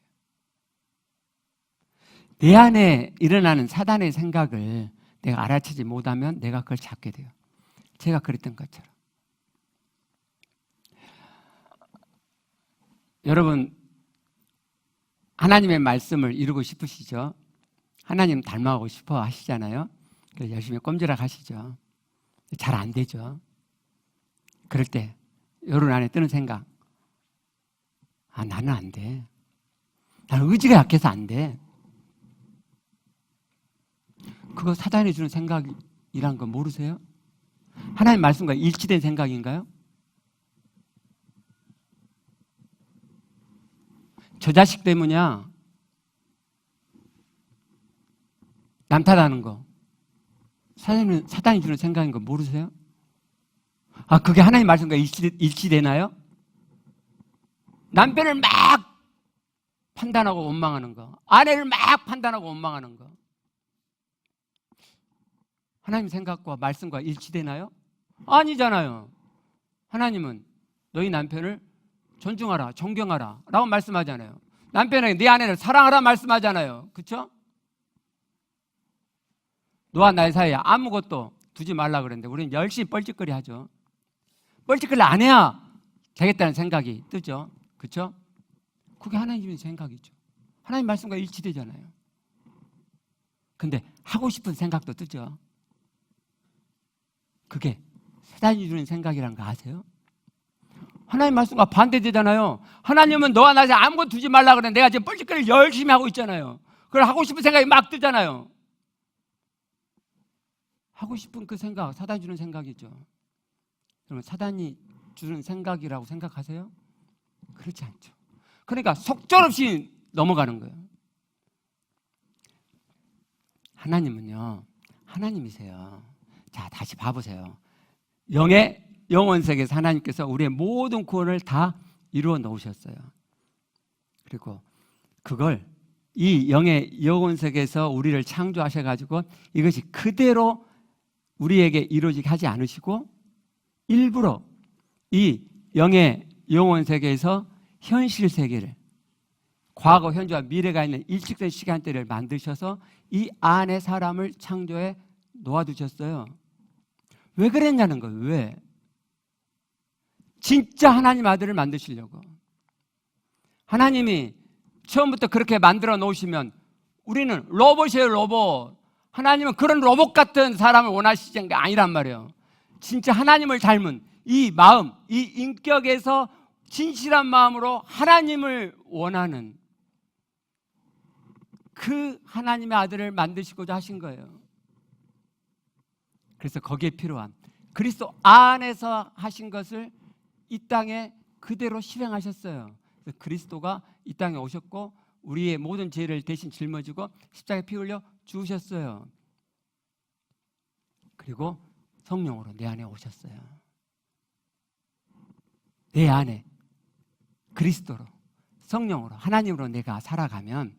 내 안에 일어나는 사단의 생각을 내가 알아채지 못하면 내가 그걸 잡게 돼요. 제가 그랬던 것처럼. 여러분, 하나님의 말씀을 이루고 싶으시죠? 하나님 닮아가고 싶어 하시잖아요. 그래서 열심히 꼼지락 하시죠. 잘 안 되죠. 그럴 때 여러분 안에 뜨는 생각, 아, 나는 안 돼. 나는 의지가 약해서 안 돼. 그거 사단이 주는 생각이란 거 모르세요? 하나님 말씀과 일치된 생각인가요? 저 자식 때문이야. 남 탓하는 거. 사단이 주는 생각인 거 모르세요? 아, 그게 하나님 말씀과 일치되나요? 남편을 막 판단하고 원망하는 거, 아내를 막 판단하고 원망하는 거, 하나님 생각과 말씀과 일치되나요? 아니잖아요. 하나님은 너희 남편을 존중하라, 존경하라 라고 말씀하잖아요. 남편에게 네 아내를 사랑하라 말씀하잖아요. 그렇죠? 너와 나의 사이에 아무것도 두지 말라 그랬는데 우리는 열심히 뻘짓거리 하죠. 뻘짓거리 안 해야 되겠다는 생각이 뜨죠. 그렇죠? 그게 하나님의 생각이죠. 하나님 말씀과 일치되잖아요. 근데 하고 싶은 생각도 뜨죠. 그게 사단이 주는 생각이란 거 아세요? 하나님 말씀과 반대되잖아요. 하나님은 너와 나 사이에 아무것도 두지 말라 그래. 내가 지금 뻘짓거리를 열심히 하고 있잖아요. 그걸 하고 싶은 생각이 막 뜨잖아요. 하고 싶은 그 생각, 사단이 주는 생각이죠. 여러분, 사단이 주는 생각이라고 생각하세요? 그렇지 않죠. 그러니까 속절없이 넘어가는 거예요. 하나님은요, 하나님이세요. 자, 다시 봐보세요. 영원 세계에서 하나님께서 우리의 모든 구원을 다 이루어 놓으셨어요. 그리고 그걸 이 영의 영원 세계에서 우리를 창조하셔가지고 이것이 그대로 우리에게 이루어지게 하지 않으시고 일부러 이 영의 영원 세계에서 현실 세계를, 과거, 현재와 미래가 있는 일직된 시간대를 만드셔서 이 안에 사람을 창조해 놓아두셨어요. 왜 그랬냐는 거예요. 왜? 진짜 하나님 아들을 만드시려고. 하나님이 처음부터 그렇게 만들어 놓으시면 우리는 로봇이에요, 로봇. 하나님은 그런 로봇 같은 사람을 원하시는 게 아니란 말이에요. 진짜 하나님을 닮은 이 마음, 이 인격에서 진실한 마음으로 하나님을 원하는 그 하나님의 아들을 만드시고자 하신 거예요. 그래서 거기에 필요한 그리스도 안에서 하신 것을 이 땅에 그대로 실행하셨어요. 그리스도가 이 땅에 오셨고 우리의 모든 죄를 대신 짊어지고 십자가에 피 흘려 죽으셨어요. 그리고 성령으로 내 안에 오셨어요. 내 안에 그리스도로, 성령으로, 하나님으로 내가 살아가면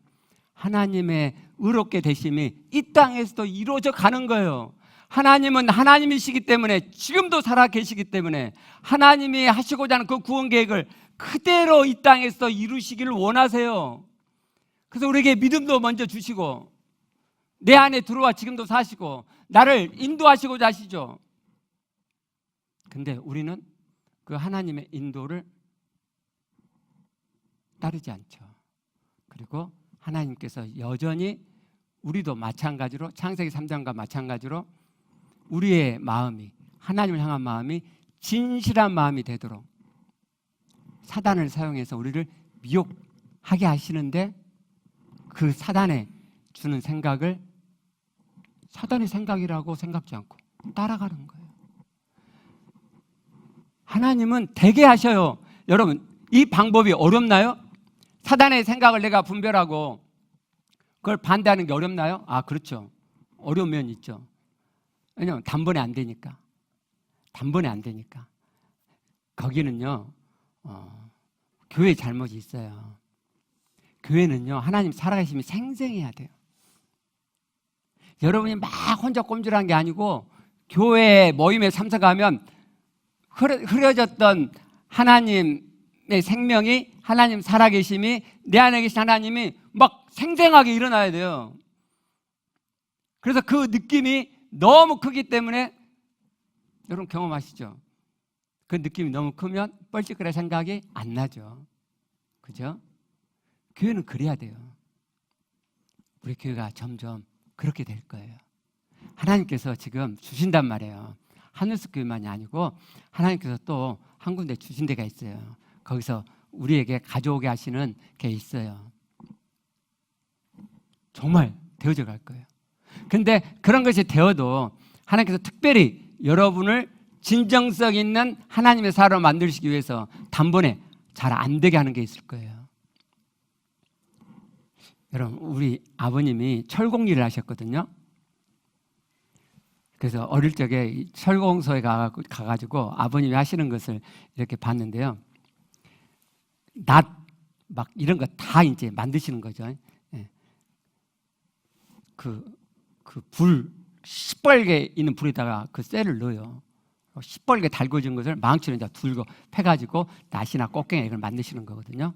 하나님의 의롭게 되심이 이 땅에서도 이루어져 가는 거예요. 하나님은 하나님이시기 때문에, 지금도 살아 계시기 때문에 하나님이 하시고자 하는 그 구원 계획을 그대로 이 땅에서 이루시기를 원하세요. 그래서 우리에게 믿음도 먼저 주시고 내 안에 들어와 지금도 사시고 나를 인도하시고자 하시죠. 근데 우리는 그 하나님의 인도를 따르지 않죠. 그리고 하나님께서 여전히 우리도 마찬가지로 창세기 3장과 마찬가지로 우리의 마음이, 하나님을 향한 마음이 진실한 마음이 되도록 사단을 사용해서 우리를 미혹하게 하시는데, 그 사단에 주는 생각을 사단의 생각이라고 생각지 않고 따라가는 거예요. 하나님은 되게 하셔요. 여러분, 이 방법이 어렵나요? 사단의 생각을 내가 분별하고 그걸 반대하는 게 어렵나요? 아, 그렇죠. 어려운 면이 있죠. 왜냐하면 단번에 안 되니까. 단번에 안 되니까. 거기는요, 교회의 잘못이 있어요. 교회는요, 하나님 살아계심이 생생해야 돼요. 여러분이 막 혼자 꼼질한 게 아니고 교회 모임에 참석하면 흐려졌던 하나님의 생명이, 하나님 살아계심이, 내 안에 계신 하나님이 막 생생하게 일어나야 돼요. 그래서 그 느낌이 너무 크기 때문에, 여러분 경험하시죠? 그 느낌이 너무 크면 뻘짓거릴 생각이 안 나죠. 그죠? 교회는 그래야 돼요. 우리 교회가 점점 그렇게 될 거예요. 하나님께서 지금 주신단 말이에요. 하늘숲 교회만이 아니고 하나님께서 또 한 군데 주신 데가 있어요. 거기서 우리에게 가져오게 하시는 게 있어요. 정말 되어져 갈 거예요. 근데 그런 것이 되어도 하나님께서 특별히 여러분을 진정성 있는 하나님의 사람으로 만드시기 위해서 단번에 잘 안 되게 하는 게 있을 거예요. 여러분, 우리 아버님이 철공 일을 하셨거든요. 그래서 어릴 적에 철공소에 가가지고 아버님이 하시는 것을 이렇게 봤는데요. 낫, 막 이런 거 다 이제 만드시는 거죠. 예. 불, 시뻘게 있는 불에다가 그 쇠를 넣어요. 시뻘게 달궈진 것을 망치로 이제 들고 패가지고 낫이나 꽃갱이 이걸 만드시는 거거든요.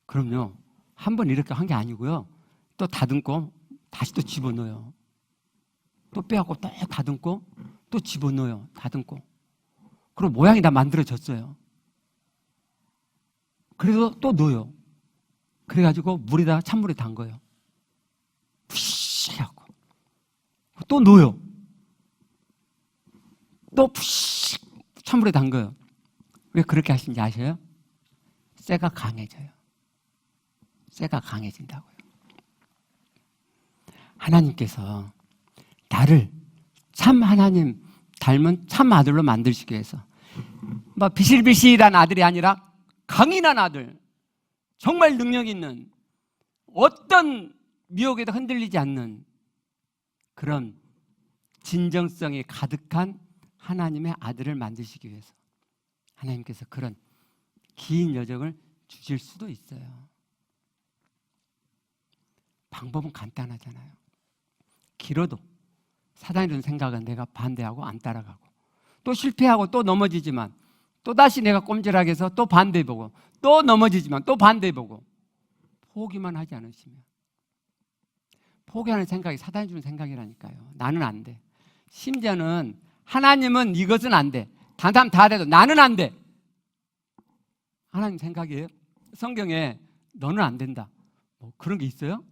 그럼요, 한 번 이렇게 한 게 아니고요. 또 다듬고 다시 또 집어넣어요. 또 빼갖고 또 다듬고 또 집어넣어요. 다듬고. 그리고 모양이 다 만들어졌어요. 그래서 또 넣어요. 그래가지고 물에다가 찬물에 담궈요. 푸시 하고 또 넣어요. 또 푸시 찬물에 담궈요. 왜 그렇게 하시는지 아셔요? 쇠가 강해져요. 쇠가 강해진다고요. 하나님께서 나를 참 하나님 닮은 참 아들로 만드시기 위해서 막 비실비실한 아들이 아니라 강인한 아들, 정말 능력 있는, 어떤 미혹에도 흔들리지 않는 그런 진정성이 가득한 하나님의 아들을 만드시기 위해서 하나님께서 그런 긴 여정을 주실 수도 있어요. 방법은 간단하잖아요. 길어도 사단이 드는 생각은 내가 반대하고 안 따라가고, 또 실패하고 또 넘어지지만 또 다시 내가 꼼질하게 해서 또 반대해보고, 또 넘어지지만 또 반대해보고, 포기만 하지 않으시면, 포기하는 생각이 사단이 주는 생각이라니까요. 나는 안 돼. 심지어는 하나님은 이것은 안 돼. 다담 다 돼도 나는 안 돼. 하나님 생각이에요? 성경에 너는 안 된다, 뭐 그런 게 있어요?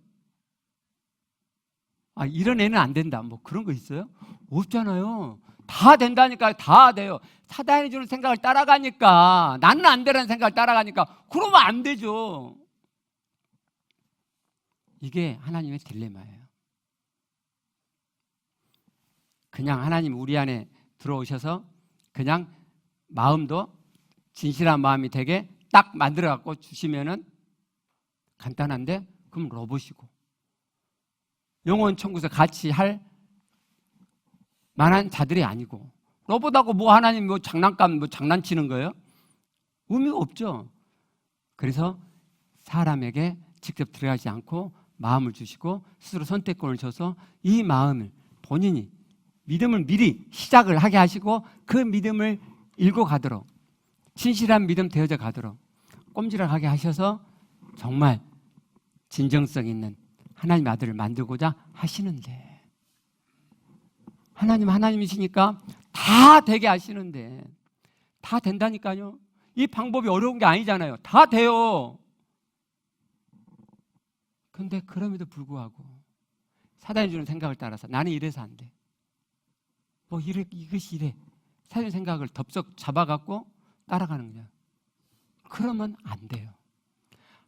아, 이런 애는 안 된다, 뭐 그런 거 있어요? 없잖아요. 다 된다니까요. 다 돼요. 사단이 주는 생각을 따라가니까, 나는 안 되라는 생각을 따라가니까 그러면 안 되죠. 이게 하나님의 딜레마예요. 그냥 하나님 우리 안에 들어오셔서 그냥 마음도 진실한 마음이 되게 딱 만들어 갖고 주시면은 간단한데, 그럼 로봇이고 영혼 천국에서 같이 할 만한 자들이 아니고, 로봇하고 뭐 하나님 뭐 장난감 뭐 장난치는 거예요? 의미가 없죠. 그래서 사람에게 직접 들어가지 않고 마음을 주시고 스스로 선택권을 줘서 이 마음을 본인이 믿음을 미리 시작을 하게 하시고 그 믿음을 일고 가도록, 진실한 믿음 되어져 가도록 꼼지락하게 하셔서 정말 진정성 있는 하나님의 아들을 만들고자 하시는데, 하나님이시니까 다 되게 하시는데, 다 된다니까요. 이 방법이 어려운 게 아니잖아요. 다 돼요. 근데 그럼에도 불구하고 사단이 주는 생각을 따라서 나는 이래서 안 돼, 뭐 이것이 이래, 사단의 생각을 덥석 잡아갖고 따라가는 거야. 그러면 안 돼요.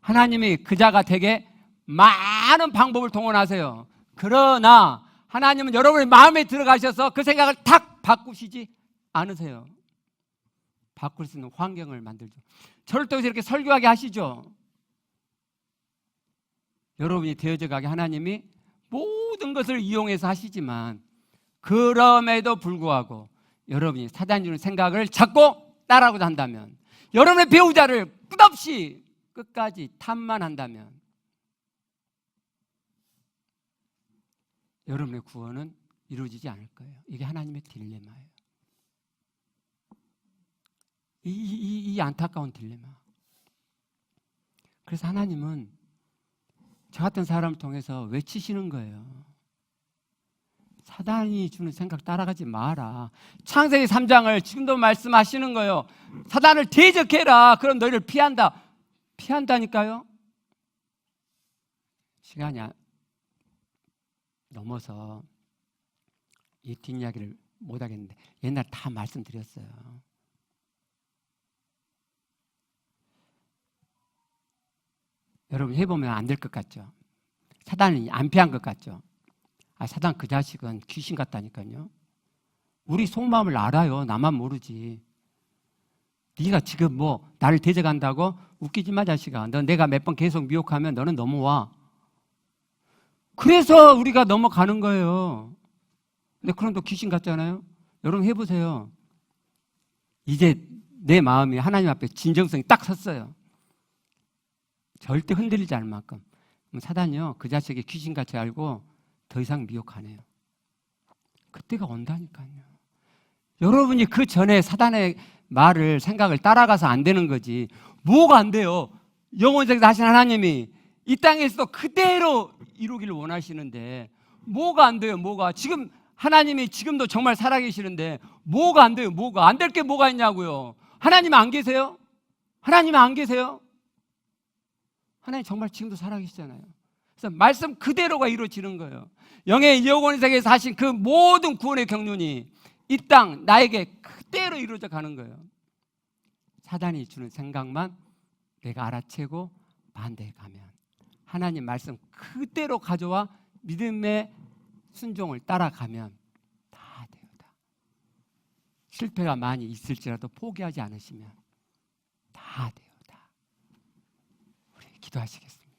하나님이 그 자가 되게 많은 방법을 동원하세요. 그러나 하나님은 여러분의 마음에 들어가셔서 그 생각을 탁 바꾸시지 않으세요. 바꿀 수 있는 환경을 만들죠. 저를 통해서 이렇게 설교하게 하시죠. 여러분이 되어져 가게 하나님이 모든 것을 이용해서 하시지만, 그럼에도 불구하고 여러분이 사단이 주는 생각을 잡고 따라하고자 한다면, 여러분의 배우자를 끝없이 끝까지 탐만 한다면, 여러분의 구원은 이루어지지 않을 거예요. 이게 하나님의 딜레마예요. 이 안타까운 딜레마. 그래서 하나님은 저 같은 사람을 통해서 외치시는 거예요. 사단이 주는 생각 따라가지 마라. 창세기 3장을 지금도 말씀하시는 거예요. 사단을 대적해라. 그럼 너희를 피한다. 피한다니까요. 시간이 넘어서 이 뒷이야기를 못하겠는데, 옛날 다 말씀드렸어요. 여러분 해보면 안 될 것 같죠? 사단이 안 피한 것 같죠? 사단 그 자식은 귀신 같다니까요. 우리 속마음을 알아요. 나만 모르지. 네가 지금 뭐 나를 대적한다고? 웃기지 마 자식아. 너 내가 몇 번 계속 미혹하면 너는 넘어와. 그래서 우리가 넘어가는 거예요. 근데 그럼 또 귀신 같잖아요. 여러분 해보세요. 이제 내 마음이 하나님 앞에 진정성이 딱 섰어요. 절대 흔들리지 않을 만큼. 사단이요, 그 자식이 귀신같이 알고 더 이상 미혹 안 해요. 그때가 온다니까요. 여러분이 그 전에 사단의 말을, 생각을 따라가서 안 되는 거지. 뭐가 안 돼요? 영원세계에서 하신 하나님이 이 땅에서 그대로 이루기를 원하시는데 뭐가 안 돼요? 뭐가? 지금 하나님이 지금도 정말 살아계시는데 뭐가 안 돼요? 뭐가? 안 될 게 뭐가 있냐고요? 하나님 안 계세요? 하나님 안 계세요? 하나님 정말 지금도 살아계시잖아요. 그래서 말씀 그대로가 이루어지는 거예요. 영의 영원의 세계에서 하신 그 모든 구원의 경륜이 이 땅 나에게 그대로 이루어져 가는 거예요. 사단이 주는 생각만 내가 알아채고 반대해 가면, 하나님 말씀 그대로 가져와 믿음의 순종을 따라가면 다 돼요. 다. 실패가 많이 있을지라도 포기하지 않으시면 다 돼요. 다. 우리 기도하시겠습니다.